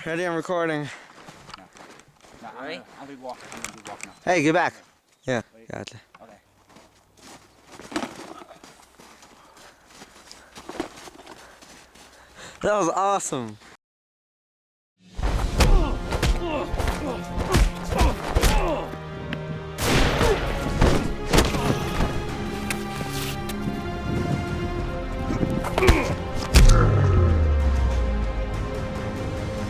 Ready? I'm recording. No, I'll be walking. I'm gonna be walking now. Hey, get back. Yeah, gotcha. Okay. That was awesome.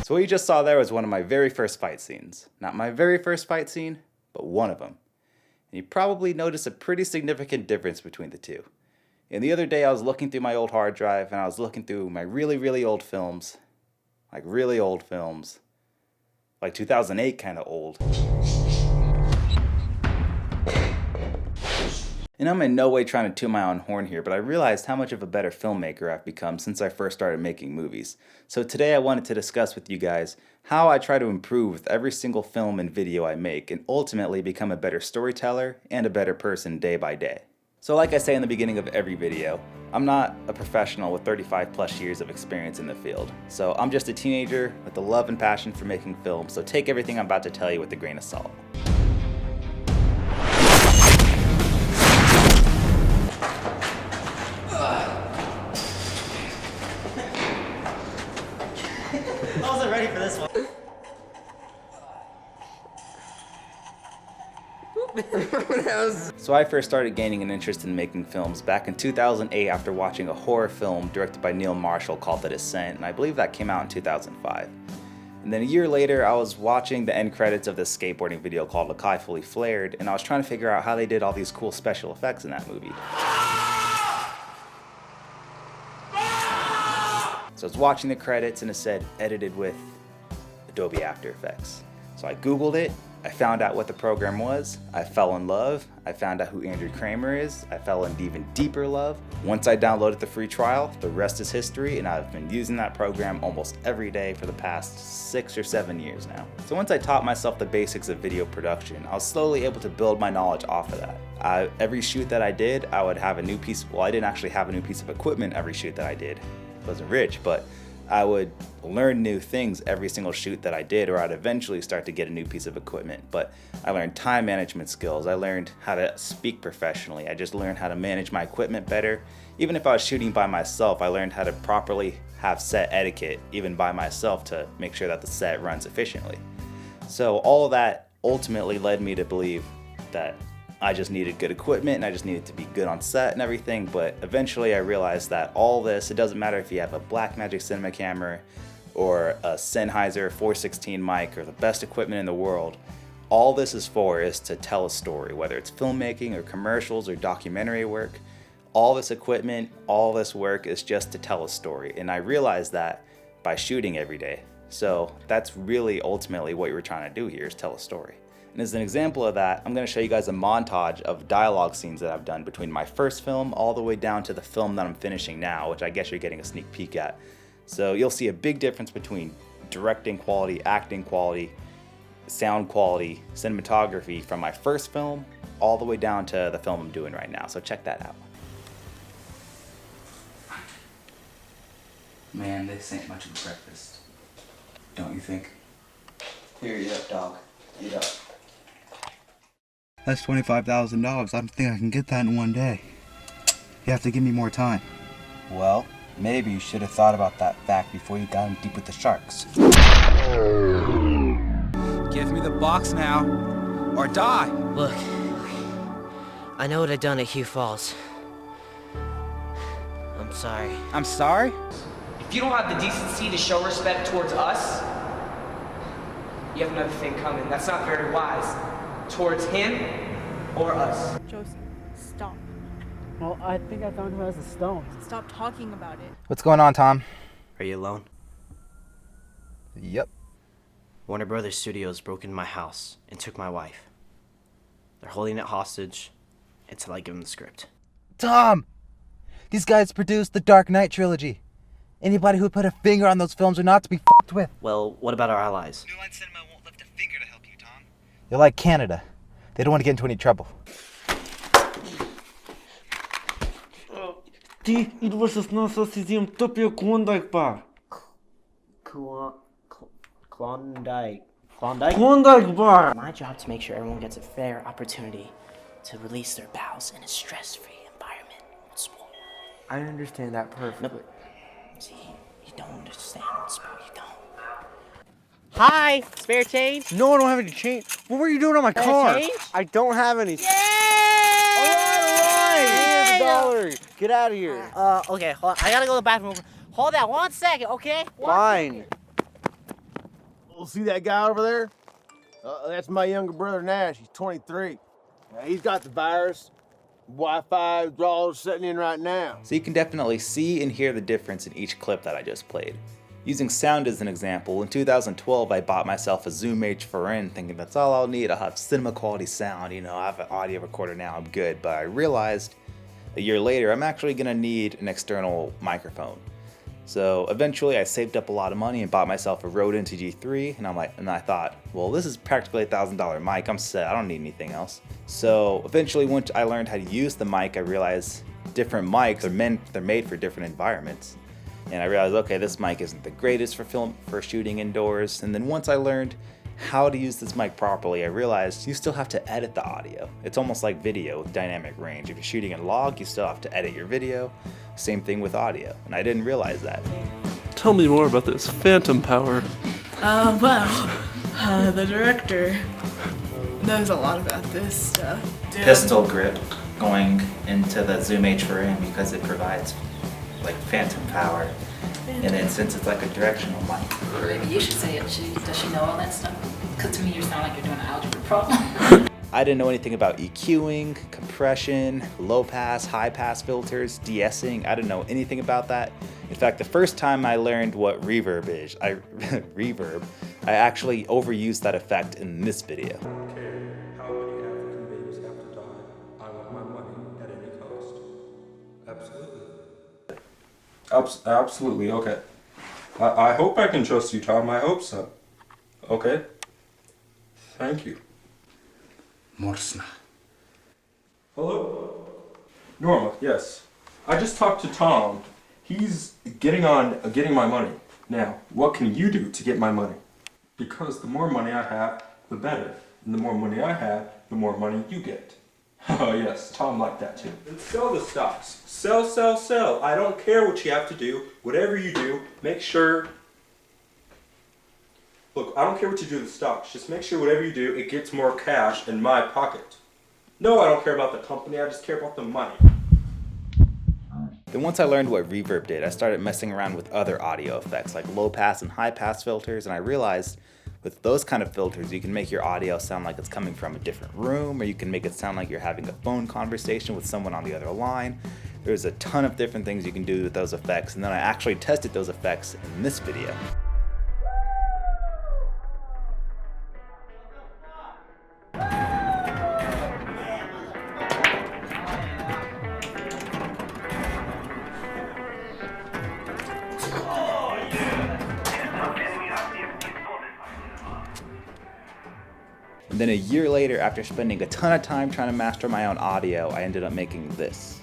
So what you just saw there was one of my very first fight scenes. Not my very first fight scene, but one of them. And you probably noticed a pretty significant difference between the two. And the other day I was looking through my old hard drive and I was looking through my really old films. Like really old films. Like 2008 kind of old. And I'm in no way trying to toot my own horn here, but I realized how much of a better filmmaker I've become since I first started making movies. So today I wanted to discuss with you guys how I try to improve with every single film and video I make and ultimately become a better storyteller and a better person day by day. So like I say in the beginning of every video, I'm not a professional with 35 plus years of experience in the field. So I'm just a teenager with the love and passion for making films, so take everything I'm about to tell you with a grain of salt. I wasn't ready for this one. So I first started gaining an interest in making films back in 2008 after watching a horror film directed by Neil Marshall called The Descent, and I believe that came out in 2005. And then a year later I was watching the end credits of this skateboarding video called Lakai Fully Flared, and I was trying to figure out how they did all these cool special effects in that movie. So I was watching the credits and it said edited with Adobe After Effects. So I Googled it, I found out what the program was, I fell in love, I found out who Andrew Kramer is, I fell in even deeper love. Once I downloaded the free trial, the rest is history, and I've been using that program almost every day for the past 6 or 7 years now. So once I taught myself the basics of video production, I was slowly able to build my knowledge off of that. Every shoot that I did, I would have a new piece, well I didn't actually have a new piece of equipment every shoot that I did. Wasn't rich, but I would learn new things every single shoot that I did, or I'd eventually start to get a new piece of equipment. But I learned time management skills, I learned how to speak professionally, I just learned how to manage my equipment better. Even if I was shooting by myself, I learned how to properly have set etiquette, even by myself, to make sure that the set runs efficiently. So all of that ultimately led me to believe that I just needed good equipment and I just needed to be good on set and everything, but eventually I realized that all this, it doesn't matter if you have a Blackmagic cinema camera or a Sennheiser 416 mic or the best equipment in the world, all this is for is to tell a story, whether it's filmmaking or commercials or documentary work. All this equipment, all this work is just to tell a story, and I realized that by shooting every day. So that's really ultimately what you were trying to do here, is tell a story. And as an example of that, I'm going to show you guys a montage of dialogue scenes that I've done between my first film all the way down to the film that I'm finishing now, which I guess you're getting a sneak peek at. So you'll see a big difference between directing quality, acting quality, sound quality, cinematography from my first film all the way down to the film I'm doing right now. So check that out. Man, this ain't much of a breakfast. Don't you think? Here, eat up, dog. Eat up. That's $25,000. I don't think I can get that in one day. You have to give me more time. Well, maybe you should have thought about that fact before you got in deep with the sharks. Give me the box now, or die. Look, I know what I done at Hugh Falls. I'm sorry. I'm sorry? If you don't have the decency to show respect towards us, you have another thing coming. That's not very wise. Towards him or us. Joseph, stop. Well, I think I found who has the stone. Stop talking about it. What's going on, Tom? Are you alone? Yep. Warner Brothers Studios broke into my house and took my wife. They're holding it hostage until I give them the script. Tom! These guys produced the Dark Knight trilogy. Anybody who put a finger on those films are not to be f***ed with. Well, what about our allies? New Line Cinema won't lift a finger to help you, Tom. They're like Canada. They don't want to get into any trouble. Ти идваш с нас, аз си взимам тъпия клондайк, па. Klondike. Klondike? Klondike bar. My job to make sure everyone gets a fair opportunity to release their bowels in a stress-free environment. Sport. I understand that perfectly. Nope. See, you don't understand sport. You don't. Hi, spare change? No, I don't have any change. What were you doing on my car? Change? I don't have any. Alright! Here's $1. Get out of here. Okay, hold on. I gotta go to the bathroom. Hold that 1 second, okay? Fine. Well, see that guy over there? That's my younger brother Nash. He's 23. He's got the virus. Wi-Fi draws setting in right now. So you can definitely see and hear the difference in each clip that I just played. Using sound as an example, in 2012 I bought myself a Zoom H4n thinking that's all I'll need. I'll have cinema quality sound, you know, I have an audio recorder now, I'm good. But I realized a year later I'm actually gonna need an external microphone. So eventually I saved up a lot of money and bought myself a Rode NT-G3 and I thought, well, this is practically a $1,000 mic, I'm set, I don't need anything else. So eventually once I learned how to use the mic, I realized different mics they're made for different environments. And I realized, okay, this mic isn't the greatest for shooting indoors. And then once I learned how to use this mic properly, I realized you still have to edit the audio. It's almost like video with dynamic range. If you're shooting in log, you still have to edit your video. Same thing with audio, and I didn't realize that. Tell me more about this phantom power. The director knows a lot about this stuff. Pistol grip going into the Zoom H4n because it provides like phantom power. And then since it's like a directional mic. Maybe you should say it. Does she know all that stuff? Because to me you sound like you're doing an algebra problem. I didn't know anything about EQing, compression, low pass, high pass filters, de-essing. I didn't know anything about that. In fact, the first time I learned what reverb is, I actually overused that effect in this video. Okay, how many African babies have to die? I want my money at any cost. Absolutely. Absolutely, okay. I hope I can trust you, Tom. I hope so. Okay. Thank you. Morsna. Hello? Norma, yes. I just talked to Tom. He's getting my money. Now, what can you do to get my money? Because the more money I have, the better. And the more money I have, the more money you get. Oh yes, Tom liked that too. And sell the stocks. Sell, sell, sell. I don't care what you have to do. Whatever you do, make sure... Look, I don't care what you do with the stocks. Just make sure whatever you do, it gets more cash in my pocket. No, I don't care about the company. I just care about the money. Then once I learned what reverb did, I started messing around with other audio effects like low pass and high pass filters, and I realized with those kind of filters, you can make your audio sound like it's coming from a different room, or you can make it sound like you're having a phone conversation with someone on the other line. There's a ton of different things you can do with those effects, and then I actually tested those effects in this video. And then a year later, after spending a ton of time trying to master my own audio, I ended up making this.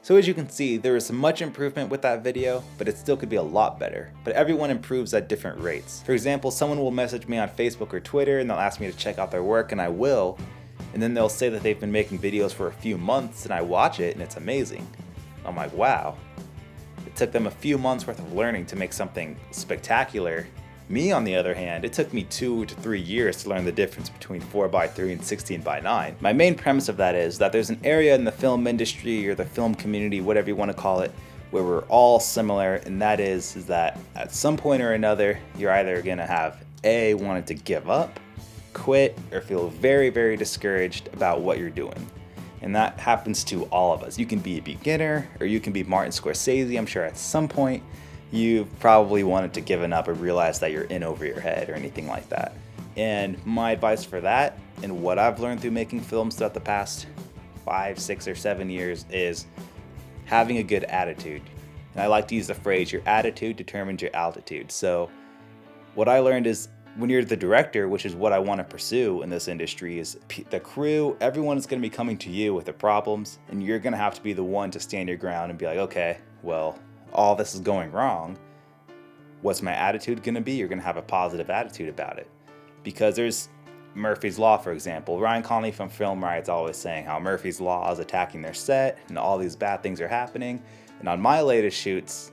So as you can see, there is much improvement with that video, but it still could be a lot better. But everyone improves at different rates. For example, someone will message me on Facebook or Twitter and they'll ask me to check out their work, and I will. And then they'll say that they've been making videos for a few months, and I watch it and it's amazing. I'm like, wow. It took them a few months worth of learning to make something spectacular. Me, on the other hand, it took me 2 to 3 years to learn the difference between 4:3 and 16:9. My main premise of that is that there's an area in the film industry or the film community, whatever you want to call it, where we're all similar, and that is that at some point or another, you're either gonna have A, wanted to give up, quit, or feel very, very discouraged about what you're doing. And that happens to all of us. You can be a beginner, or you can be Martin Scorsese. I'm sure at some point, you've probably wanted to give up or realize that you're in over your head or anything like that. And my advice for that, and what I've learned through making films throughout the past 5, 6, or 7 years, is having a good attitude. And I like to use the phrase, your attitude determines your altitude. So what I learned is when you're the director, which is what I want to pursue in this industry, is the crew, everyone is going to be coming to you with the problems, and you're going to have to be the one to stand your ground and be like, okay, well, all this is going wrong. What's my attitude going to be? You're going to have a positive attitude about it. Because there's Murphy's Law, for example. Ryan Connolly from Film Riot's always saying how Murphy's Law is attacking their set and all these bad things are happening. And on my latest shoots,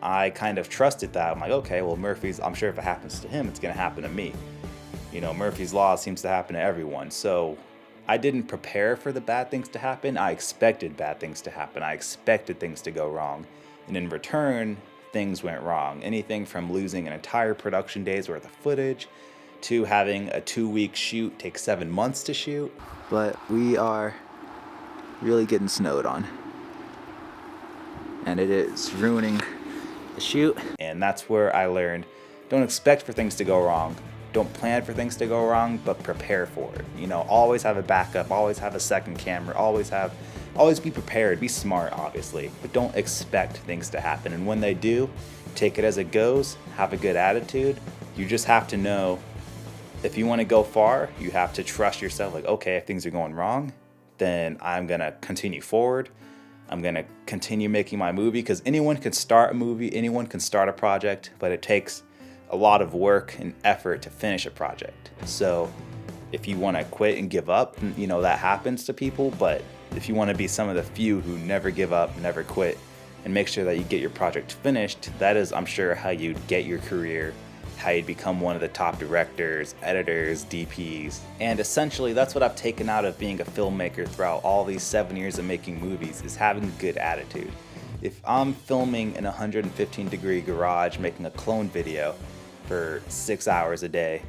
I kind of trusted that. I'm like, okay, well, Murphy's, I'm sure if it happens to him, it's going to happen to me. You know, Murphy's Law seems to happen to everyone. So I didn't prepare for the bad things to happen. I expected bad things to happen. I expected things to go wrong. And in return, things went wrong. Anything from losing an entire production day's worth of footage to having a 2-week shoot take 7 months to shoot. But we are really getting snowed on. And it is ruining the shoot. And that's where I learned, don't expect for things to go wrong. Don't plan for things to go wrong, but prepare for it. You know, always have a backup, always have a second camera, always be prepared, be smart, obviously, but don't expect things to happen. And when they do, take it as it goes, have a good attitude. You just have to know, if you want to go far, you have to trust yourself, like, okay, if things are going wrong, then I'm gonna continue forward. I'm gonna continue making my movie, because anyone can start a movie, anyone can start a project, but it takes a lot of work and effort to finish a project. So if you want to quit and give up, you know, that happens to people, but if you want to be some of the few who never give up, never quit, and make sure that you get your project finished, that is, I'm sure, how you'd get your career, how you'd become one of the top directors, editors, DPs. And essentially, that's what I've taken out of being a filmmaker throughout all these 7 years of making movies, is having a good attitude. If I'm filming in a 115-degree garage making a clone video for 6 hours a day,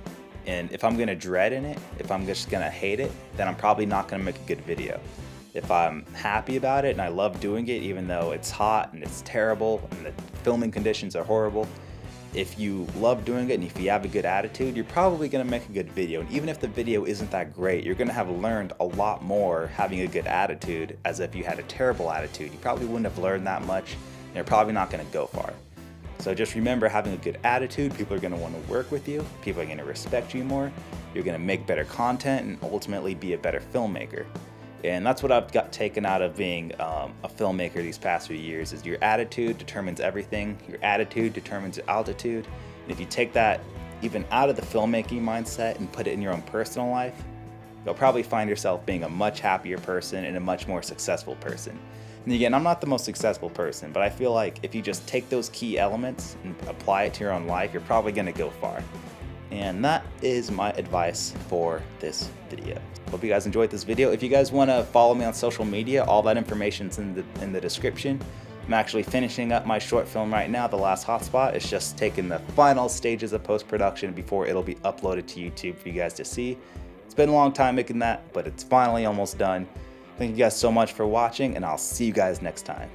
and if I'm gonna dread in it, if I'm just gonna hate it, then I'm probably not gonna make a good video. If I'm happy about it and I love doing it, even though it's hot and it's terrible and the filming conditions are horrible, if you love doing it and if you have a good attitude, you're probably gonna make a good video. And even if the video isn't that great, you're gonna have learned a lot more having a good attitude, as if you had a terrible attitude. You probably wouldn't have learned that much, and you're probably not gonna go far. So just remember, having a good attitude, people are going to want to work with you, people are going to respect you more, you're going to make better content, and ultimately be a better filmmaker. And that's what I've got taken out of being a filmmaker these past few years, is your attitude determines everything, your attitude determines your altitude. And if you take that even out of the filmmaking mindset and put it in your own personal life, you'll probably find yourself being a much happier person and a much more successful person. And again, I'm not the most successful person, but I feel like if you just take those key elements and apply it to your own life, you're probably gonna go far. And that is my advice for this video. Hope you guys enjoyed this video. If you guys wanna follow me on social media, all that information's in the description. I'm actually finishing up my short film right now, The Last Hotspot. It's just taking the final stages of post-production before it'll be uploaded to YouTube for you guys to see. It's been a long time making that, but it's finally almost done. Thank you guys so much for watching, and I'll see you guys next time.